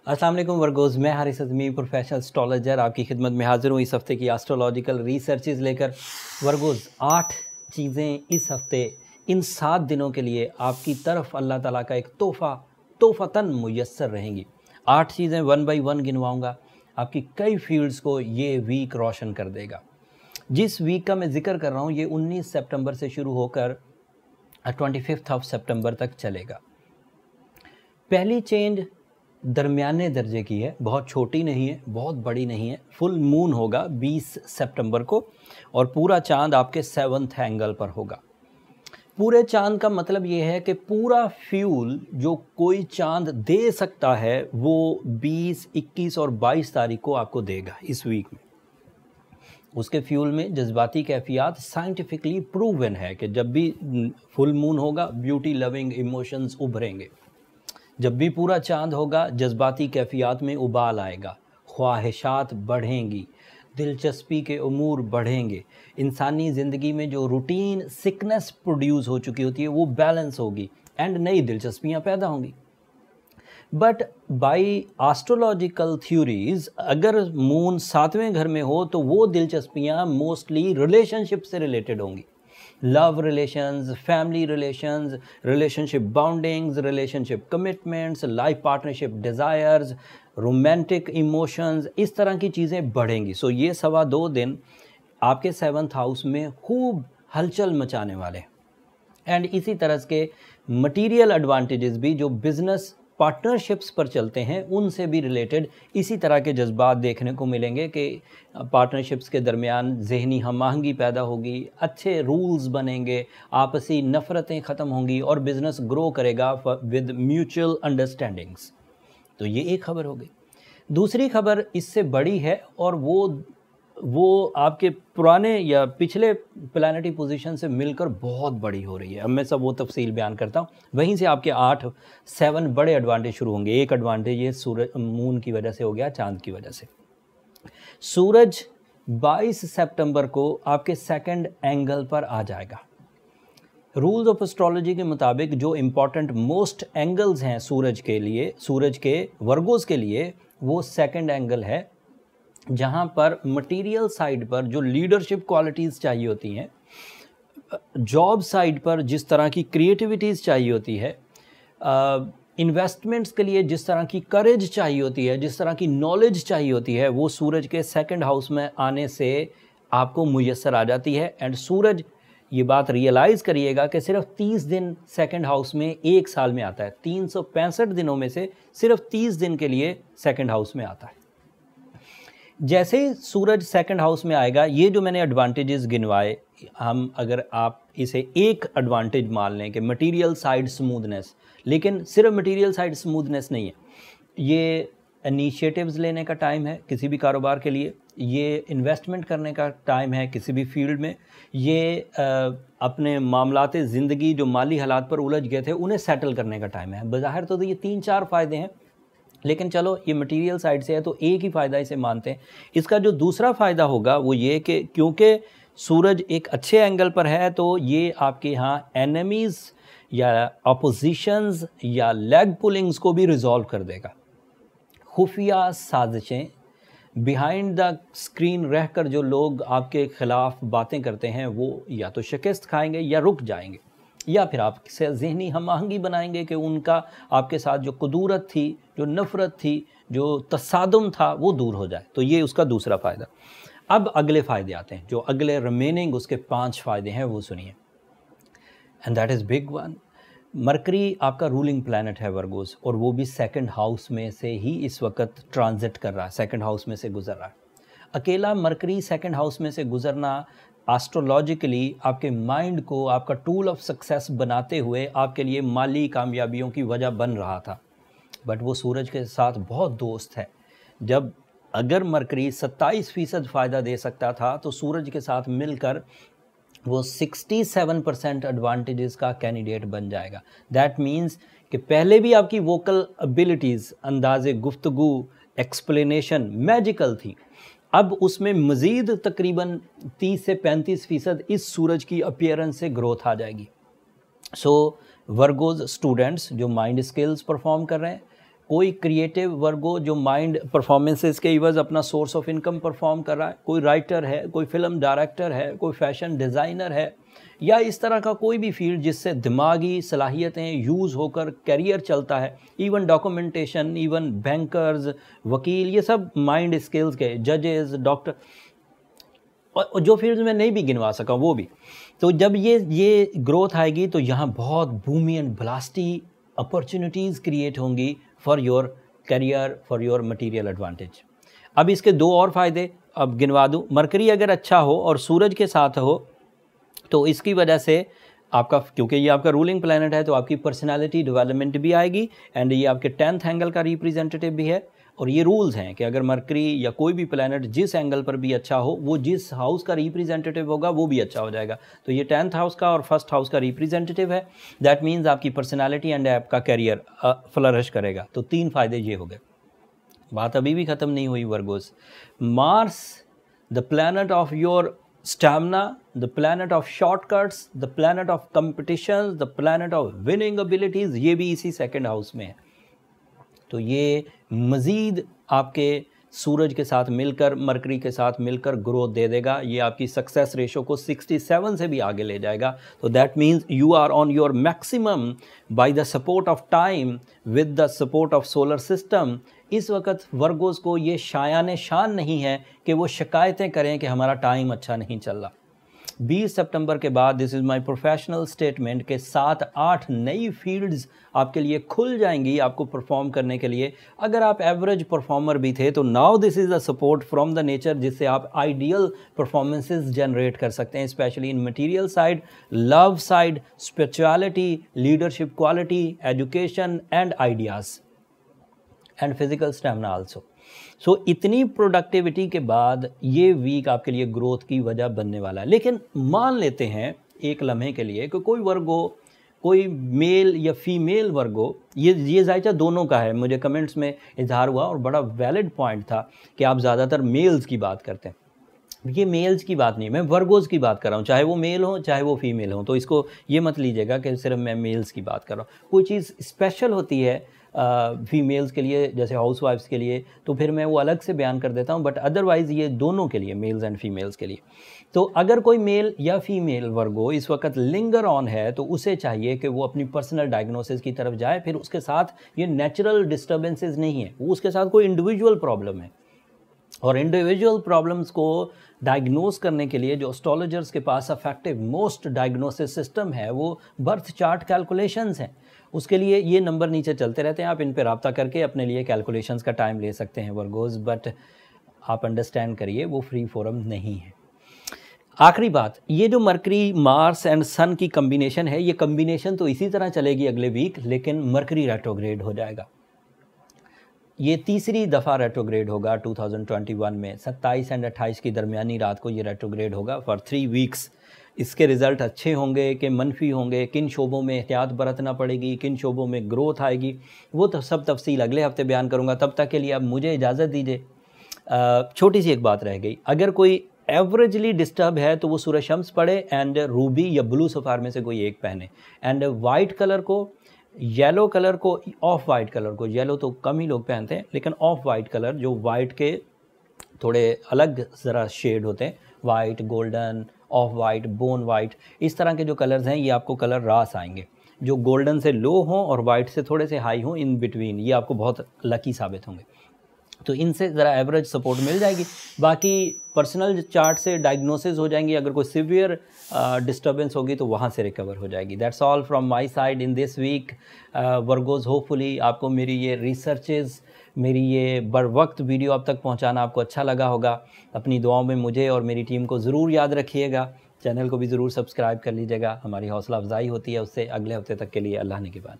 अस्सलाम वालेकुम वर्गोज़, मैं हारिस अज़मी प्रोफेशनल एस्ट्रोलॉजर आपकी खिदमत में हाज़िर हूँ इस हफ़्ते की एस्ट्रोलॉजिकल रिसर्चेज़ लेकर। वर्गोज़ 8 चीज़ें इस हफ़्ते इन 7 दिनों के लिए आपकी तरफ अल्लाह ताला का एक तोहफ़तन मुयस्सर रहेंगी। 8 चीज़ें वन बाई वन गिनवाऊँगा, आपकी कई फील्ड्स को ये वीक रोशन कर देगा। जिस वीक का मैं ज़िक्र कर रहा हूँ ये 19 सितंबर से शुरू होकर 25 ऑफ सितंबर तक चलेगा। पहली चेंज दरमियाने दर्जे की है, बहुत छोटी नहीं है, बहुत बड़ी नहीं है। फुल मून होगा 20 सितंबर को और पूरा चांद आपके 7th एंगल पर होगा। पूरे चांद का मतलब ये है कि पूरा फ्यूल जो कोई चांद दे सकता है वो 20, 21 और 22 तारीख को आपको देगा इस वीक में। उसके फ्यूल में जज्बाती कैफियत साइंटिफिकली प्रूवन है कि जब भी फुल मून होगा ब्यूटी लविंग इमोशंस उभरेंगे। जब भी पूरा चांद होगा जज्बाती कैफियत में उबाल आएगा, ख्वाहिशात बढ़ेंगी, दिलचस्पी के उमूर बढ़ेंगे। इंसानी ज़िंदगी में जो रूटीन सिकनेस प्रोड्यूस हो चुकी होती है वो बैलेंस होगी एंड नई दिलचस्पियाँ पैदा होंगी। बट बाई एस्ट्रोलॉजिकल थ्योरीज अगर मून 7वें घर में हो तो वो दिलचस्पियाँ मोस्टली रिलेशनशिप से रिलेटेड होंगी। Love relations, family relations, relationship bondings, relationship commitments, life partnership desires, romantic emotions, इस तरह की चीज़ें बढ़ेंगी। सो ये 2.25 दिन आपके 7th हाउस में खूब हलचल मचाने वाले हैं। एंड इसी तरह के मटीरियल एडवांटेजेस भी जो बिजनेस पार्टनरशिप्स पर चलते हैं उनसे भी रिलेटेड इसी तरह के जज्बात देखने को मिलेंगे कि पार्टनरशिप्स के दरमियान ज़हनी हम आहंगी पैदा होगी, अच्छे रूल्स बनेंगे, आपसी नफ़रतें ख़त्म होंगी और बिज़नेस ग्रो करेगा विद म्यूचुअल अंडरस्टैंडिंग्स। तो ये एक खबर हो गई। दूसरी खबर इससे बड़ी है और वो आपके पुराने या पिछले प्लैनेटरी पोजीशन से मिलकर बहुत बड़ी हो रही है। अब मैं सब वो तफसील बयान करता हूँ। वहीं से आपके 7 बड़े एडवांटेज शुरू होंगे। एक एडवांटेज ये सूरज मून की वजह से हो गया, चांद की वजह से। सूरज 22 सितंबर को आपके 2nd एंगल पर आ जाएगा। रूल्स ऑफ एस्ट्रोलॉजी के मुताबिक जो इम्पॉर्टेंट मोस्ट एंगल्स हैं सूरज के लिए, सूरज के वर्गोज़ के लिए, वो 2nd एंगल है, जहाँ पर मटेरियल साइड पर जो लीडरशिप क्वालिटीज़ चाहिए होती हैं, जॉब साइड पर जिस तरह की क्रिएटिविटीज़ चाहिए होती है, इन्वेस्टमेंट्स के लिए जिस तरह की करेज चाहिए होती है, जिस तरह की नॉलेज चाहिए होती है, वो सूरज के 2nd हाउस में आने से आपको मुयस्सर आ जाती है। एंड सूरज, ये बात रियलाइज़ करिएगा कि सिर्फ 30 दिन 2nd हाउस में एक साल में आता है। 365 दिनों में से सिर्फ 30 दिन के लिए 2nd हाउस में आता है। जैसे ही सूरज 2nd हाउस में आएगा, ये जो मैंने एडवांटेजेस गिनवाए, हम अगर आप इसे एक एडवांटेज मान लें कि मटेरियल साइड स्मूथनेस, लेकिन सिर्फ मटेरियल साइड स्मूथनेस नहीं है, ये इनिशिएटिव्स लेने का टाइम है किसी भी कारोबार के लिए, ये इन्वेस्टमेंट करने का टाइम है किसी भी फील्ड में, ये अपने मामलाते ज़िंदगी जो माली हालात पर उलझ गए थे उन्हें सेटल करने का टाइम है। बज़ाहिर तो ये 3-4 फ़ायदे हैं, लेकिन चलो ये मटेरियल साइड से है तो एक ही फ़ायदा इसे मानते हैं। इसका जो दूसरा फ़ायदा होगा वो ये कि क्योंकि सूरज एक अच्छे एंगल पर है तो ये आपके यहाँ एनिमीज़ या अपोजिशंस या लेग पुलिंग्स को भी रिजॉल्व कर देगा। खुफिया साजिशें, बिहाइंड द स्क्रीन रहकर जो लोग आपके ख़िलाफ़ बातें करते हैं वो या तो शिकस्त खाएंगे या रुक जाएंगे, या फिर आपसे ज़हनी हम आहंगी बनाएंगे कि उनका आपके साथ जो कुदूरत थी, जो नफ़रत थी, जो तसादुम था वो दूर हो जाए। तो ये उसका दूसरा फ़ायदा। अब अगले फ़ायदे आते हैं, जो अगले रिमेनिंग उसके 5 फ़ायदे हैं वो सुनिए। And that is big one. Mercury आपका रूलिंग प्लैनेट है वर्गोस, और वो भी 2nd हाउस में से ही इस वक्त ट्रांजिट कर रहा है, 2nd हाउस में से गुजर रहा है। अकेला मरकरी 2nd हाउस में से गुजरना एस्ट्रोलॉजिकली आपके माइंड को आपका टूल ऑफ सक्सेस बनाते हुए आपके लिए माली कामयाबियों की वजह बन रहा था। बट वो सूरज के साथ बहुत दोस्त है। जब अगर मरकरी 27% फ़ायदा दे सकता था तो सूरज के साथ मिलकर वो 67% एडवांटेजेस का कैंडिडेट बन जाएगा। दैट मीन्स कि पहले भी आपकी वोकल एबिलिटीज़, अंदाज़े गुफ्तगू, एक्सप्लेनेशन मैजिकल थी, अब उसमें मज़ीद तकरीबन 30 से 35% इस सूरज की अपीयरेंस से ग्रोथ आ जाएगी। सो वर्गोज़ स्टूडेंट्स जो माइंड स्किल्स परफॉर्म कर रहे हैं, कोई क्रिएटिव वर्गो जो माइंड परफॉर्मेंसेस के इवज़ अपना सोर्स ऑफ इनकम परफॉर्म कर रहा है, कोई राइटर है, कोई फिल्म डायरेक्टर है, कोई फैशन डिज़ाइनर है, या इस तरह का कोई भी फील्ड जिससे दिमागी सलाहियतें यूज़ होकर करियर चलता है, इवन डॉक्यूमेंटेशन, इवन बैंकर्स, वकील, ये सब माइंड स्किल्स के, जजेस, डॉक्टर, और जो फील्ड्स में नहीं भी गिनवा सका वो भी। तो जब ये ग्रोथ आएगी तो यहाँ बहुत बूमी एंड ब्लास्टी अपॉर्चुनिटीज़ क्रिएट होंगी for your career, for your material advantage. अब इसके दो और फ़ायदे अब गिनवा दूँ। मरकरी अगर अच्छा हो और सूरज के साथ हो तो इसकी वजह से आपका, क्योंकि ये आपका रूलिंग प्लैनेट है, तो आपकी पर्सनालिटी डेवलपमेंट भी आएगी, एंड ये आपके 10th एंगल का रिप्रेजेंटेटिव भी है। और ये रूल्स हैं कि अगर मरकरी या कोई भी प्लैनेट जिस एंगल पर भी अच्छा हो, वो जिस हाउस का रिप्रेजेंटेटिव होगा वो भी अच्छा हो जाएगा। तो ये 10th हाउस का और 1st हाउस का रिप्रेजेंटेटिव है। दैट मीन्स आपकी पर्सनालिटी एंड आपका करियर फ्लरिश करेगा। तो 3 फ़ायदे ये हो गए। बात अभी भी ख़त्म नहीं हुई Virgo's. Mars, the planet of your stamina, the planet of shortcuts, the planet of competition, the planet of winning abilities, ये भी इसी 2nd हाउस में है। तो ये मज़ीद आपके सूरज के साथ मिलकर, मरकरी के साथ मिलकर ग्रोथ दे देगा। ये आपकी सक्सेस रेशो को 67 से भी आगे ले जाएगा। तो that means you are on your maximum by the support of time with the support of solar system. इस वक्त वर्गोस को ये शायान शान नहीं है कि वो शिकायतें करें कि हमारा टाइम अच्छा नहीं चल रहा। 20 सितंबर के बाद, this is my professional statement, के 7-8 नई फील्ड्स आपके लिए खुल जाएंगी आपको परफॉर्म करने के लिए। अगर आप एवरेज परफॉर्मर भी थे तो now this is a support from the nature, जिससे आप आइडियल परफॉर्मेंसेस जनरेट कर सकते हैं, specially in material side, love side, spirituality, leadership quality, education and ideas and physical stamina also. So इतनी प्रोडक्टिविटी के बाद ये वीक आपके लिए ग्रोथ की वजह बनने वाला है। लेकिन मान लेते हैं एक लम्हे के लिए कि कोई वर्गो, कोई मेल या फीमेल वर्गो, ये जायचा दोनों का है, मुझे कमेंट्स में इजहार हुआ और बड़ा वैलिड पॉइंट था कि आप ज़्यादातर मेल्स की बात करते हैं। ये मेल्स की बात नहीं, मैं वर्गोज़ की बात कर रहा हूँ, चाहे वो मेल हो चाहे वो फीमेल हो। तो इसको ये मत लीजिएगा कि सिर्फ मैं मेल्स की बात कर रहा हूँ। कोई चीज़ स्पेशल होती है फीमेल्स के लिए, जैसे हाउस वाइफ्स के लिए, तो फिर मैं वो अलग से बयान कर देता हूँ, बट अदरवाइज़ ये दोनों के लिए, मेल्स एंड फीमेल्स के लिए। तो अगर कोई मेल या फीमेल वर्गो इस वक्त लिंगर ऑन है तो उसे चाहिए कि वो अपनी पर्सनल डायग्नोसिस की तरफ जाए। फिर उसके साथ ये नेचुरल डिस्टर्बेंसेस नहीं है, वो उसके साथ कोई इंडिविजुअल प्रॉब्लम है। और इंडिविजुअल प्रॉब्लम्स को डायग्नोस करने के लिए जो एस्ट्रोलॉजर्स के पास इफेक्टिव मोस्ट डायग्नोसिस सिस्टम है वो बर्थ चार्ट कैलकुलेशंस हैं। उसके लिए ये नंबर नीचे चलते रहते हैं, आप इन पर रब्ता करके अपने लिए कैलकुलेशंस का टाइम ले सकते हैं वर्गोज, बट आप अंडरस्टैंड करिए वो फ्री फोरम नहीं है। आखिरी बात, ये जो मरकरी, मार्स एंड सन की कम्बिनेशन है, ये कम्बिनेशन तो इसी तरह चलेगी अगले वीक, लेकिन मरकरी रेट्रोग्रेड हो जाएगा। ये तीसरी दफ़ा रेट्रोग्रेड होगा 2021 में, 27 एंड 28 की दरमियानी रात को ये रेट्रोग्रेड होगा फॉर 3 वीक्स। इसके रिज़ल्ट अच्छे होंगे कि मनफी होंगे, किन शोबों में एहतियात बरतना पड़ेगी, किन शोबों में ग्रोथ आएगी, वो तो सब तफसील अगले हफ्ते बयान करूँगा। तब तक के लिए अब मुझे इजाज़त दीजिए। छोटी सी एक बात रह गई, अगर कोई एवरेजली डिस्टर्ब है तो वो सूरज शम्स पढ़े एंड रूबी या ब्लू सफ़ार में से कोई एक पहने, एंड वाइट कलर को, येलो कलर को, ऑफ वाइट कलर को, येलो तो कम ही लोग पहनते हैं, लेकिन ऑफ वाइट कलर जो वाइट के थोड़े अलग ज़रा शेड होते हैं, white, golden, of white, bone white, इस तरह के जो कलर्स हैं ये आपको कलर रास आएंगे। जो गोल्डन से लो हों और वाइट से थोड़े से हाई हों, इन बिटवीन, ये आपको बहुत लकी साबित होंगे। तो इनसे ज़रा एवरेज सपोर्ट मिल जाएगी। बाकी पर्सनल चार्ट से डायग्नोसिस हो जाएंगी, अगर कोई सिवियर डिस्टर्बेंस होगी तो वहाँ से रिकवर हो जाएगी। That's all from my side in this week Virgos. Hopefully आपको मेरी ये रिसर्चेस, मेरी ये बर वक्त वीडियो अब तक पहुँचाना आपको अच्छा लगा होगा। अपनी दुआओं में मुझे और मेरी टीम को ज़रूर याद रखिएगा। चैनल को भी ज़रूर सब्सक्राइब कर लीजिएगा, हमारी हौसला अफजाई होती है उससे। अगले हफ्ते तक के लिए अल्लाह ने की बात।